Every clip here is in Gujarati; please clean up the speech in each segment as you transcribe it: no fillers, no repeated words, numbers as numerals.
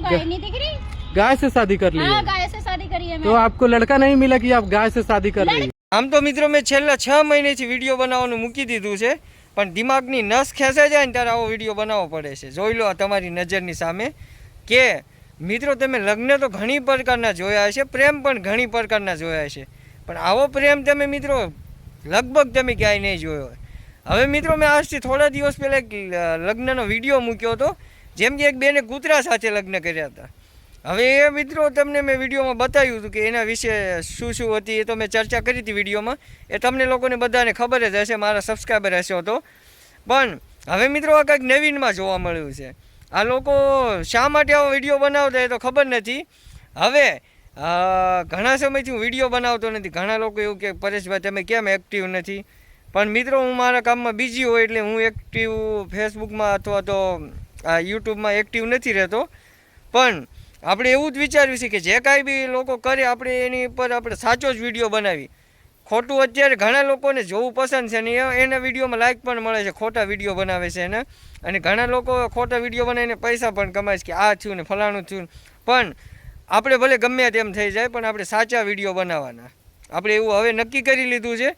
गाय नहीं दिख रही? गाय से शादी कर ली हाँ, है? गाय से शादी करी है तो मैं। आपको लड़का नहीं मिला कि आप गाय से शादी कर रही? આમ તો મિત્રો મેં છેલ્લા 6 મહિનેથી વિડીયો બનાવવાનું મૂકી દીધું છે, પણ દિમાગની નસ ખેંચાઈ જાય ને ત્યારે આવો વિડીયો બનાવવો પડે છે. જોઈ લો તમારી નજરની સામે કે મિત્રો તમે લગ્ન તો ઘણી પ્રકારના જોયા હશે, પ્રેમ પણ ઘણી પ્રકારના જોયા હશે, પણ આવો પ્રેમ તમે મિત્રો લગભગ તમે ક્યાંય નહીં જોયો હોય. હવે મિત્રો મેં આજથી થોડા દિવસ પહેલાં એક લગ્નનો વિડીયો મૂક્યો હતો, જેમ કે એક બેને કૂતરા સાથે લગ્ન કર્યા હતા. હવે એ મિત્રો તમને મેં વિડીયોમાં બતાવ્યું હતું કે એના વિશે શું શું હતી, એ તો મેં ચર્ચા કરી હતી વિડીયોમાં, એ તમને લોકોને બધાને ખબર જ હશે, મારા સબસ્ક્રાઈબર હશે તો. પણ હવે મિત્રો આ કંઈક નવીનમાં જોવા મળ્યું છે. આ લોકો શા માટે આવો વિડીયો બનાવતા એ તો ખબર નથી. હવે ઘણા સમયથી હું વિડીયો બનાવતો નથી. ઘણા લોકો એવું કે પરેશભાઈ તમે કેમ એક્ટિવ નથી? પણ મિત્રો હું મારા કામમાં બીજી હોય એટલે હું એક્ટિવ ફેસબુકમાં અથવા તો યુટ્યુબમાં એક્ટિવ નથી રહેતો. પણ આપણે એવું જ વિચાર્યું છે કે જે કાંઈ બી લોકો કરે આપણે એની પર આપણે સાચો જ વિડીયો બનાવી. ખોટું અત્યારે ઘણા લોકોને જોવું પસંદ છે ને એના વિડીયોમાં લાઇક પણ મળે છે, ખોટા વિડીયો બનાવે છે એને, અને ઘણા લોકો ખોટા વિડીયો બનાવીને પૈસા પણ કમાય છે કે આ થયું ને ફલાણું થયું. પણ આપણે ભલે ગમે તેમ થઈ જાય પણ આપણે સાચા વિડીયો બનાવવાના. આપણે એવું હવે નક્કી કરી લીધું છે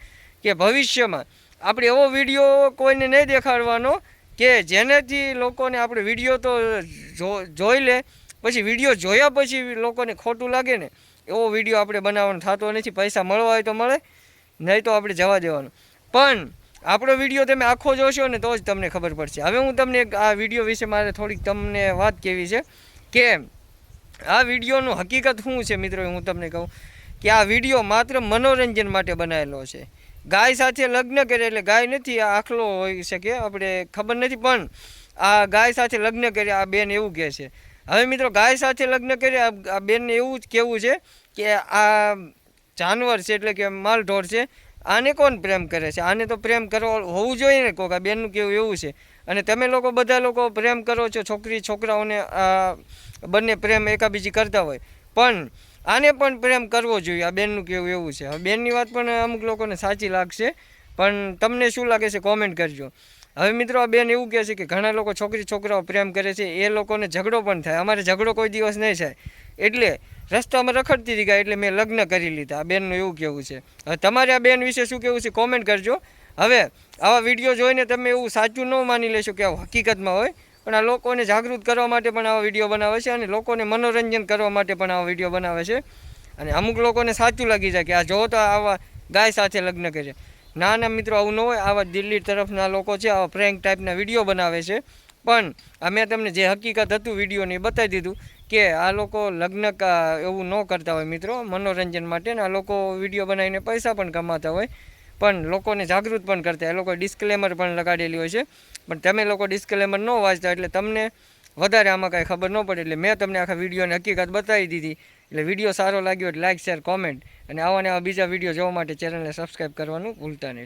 કે ભવિષ્યમાં આપણે એવો વિડીયો કોઈને નહીં દેખાડવાનો કે જેનાથી લોકોને આપણે વિડીયો તો જોઈ લે, પછી વિડીયો જોયા પછી લોકોને ખોટું લાગે ને એવો વિડીયો આપણે બનાવવાનો થતો નથી. પૈસા મળવા હોય તો મળે, નહીં તો આપણે જવા દેવાનું. પણ આપણો વિડીયો તમે આખો જોશો ને તો જ તમને ખબર પડશે. હવે હું તમને આ વિડીયો વિશે મારે થોડીક તમને વાત કહેવી છે કે આ વિડીયોનું હકીકત શું છે. મિત્રો હું તમને કહું કે આ વિડીયો માત્ર મનોરંજન માટે બનાવેલો છે. ગાય સાથે લગ્ન કરે એટલે ગાય નથી, આ આખલો હોઈ શકે, આપણે ખબર નથી, પણ આ ગાય સાથે લગ્ન કરે આ બેન એવું કહે છે. હવે મિત્રો ગાય સાથે લગ્ન કરે આ બેનને એવું જ કહેવું છે કે આ જાનવર છે એટલે કે માલ ઢોર છે, આને કોણ પ્રેમ કરે છે? આને તો પ્રેમ કરવો હોવું જોઈએ ને કોક. આ બેનનું કહેવું એવું છે. અને તમે લોકો બધા લોકો પ્રેમ કરો છો, છોકરી છોકરાઓને બંને પ્રેમ એકાબીજી કરતા હોય, પણ આને પણ પ્રેમ કરવો જોઈએ. આ બેનનું કહેવું એવું છે. હવે બેનની વાત પણ અમુક લોકોને સાચી લાગશે, પણ તમને શું લાગે છે કોમેન્ટ કરજો. હવે મિત્રો આ બેન એવું કહે છે કે ઘણા લોકો છોકરી છોકરાઓ પ્રેમ કરે છે, એ લોકોને ઝઘડો પણ થાય. અમારે ઝઘડો કોઈ દિવસ નહીં થાય, એટલે રસ્તામાં રખડતી હતી ગાય એટલે મેં લગ્ન કરી લીધા. આ બેનનું એવું કહેવું છે. હવે તમારે આ બેન વિશે શું કહેવું છે કોમેન્ટ કરજો. હવે આવા વિડીયો જોઈને તમે એવું સાચું ન માની લેશો કે આ હકીકતમાં હોય, પણ આ લોકોને જાગૃત કરવા માટે પણ આવા વિડીયો બનાવે છે, અને લોકોને મનોરંજન કરવા માટે પણ આવા વિડીયો બનાવે છે. અને અમુક લોકોને સાચું લાગી જાય કે આ જો તો આવા ગાય સાથે લગ્ન કરે. ના ના મિત્રો આવું ન હોય. આવા દિલ્હી તરફના લોકો છે, આવા પ્રેન્ક ટાઈપના વિડીયો બનાવે છે. પણ મેં તમને જે હકીકત હતું વિડીયોની બતાવી દીધું કે આ લોકો લગ્ન એવું ન કરતા હોય મિત્રો, મનોરંજન માટે. ને આ લોકો વિડીયો બનાવીને પૈસા પણ કમાતા હોય, પણ લોકોને જાગૃત પણ કરતા. એ લોકો ડિસ્ક્લેમર પણ લગાડેલી હોય છે, પણ તમે લોકો ડિસ્ક્લેમર ન વાંચતા એટલે તમને વધારે આમાં કાંઈ ખબર ન પડે. એટલે મેં તમને આખા વિડીયોની હકીકત બતાવી દીધી. એટલે વિડીયો સારો લાગ્યો એટલે લાઇક શેર કોમેન્ટ, અને આવા ને આવા બીજા વિડીયો જોવા માટે ચેનલને સબસ્ક્રાઈબ કરવાનું ભૂલતા નહીં.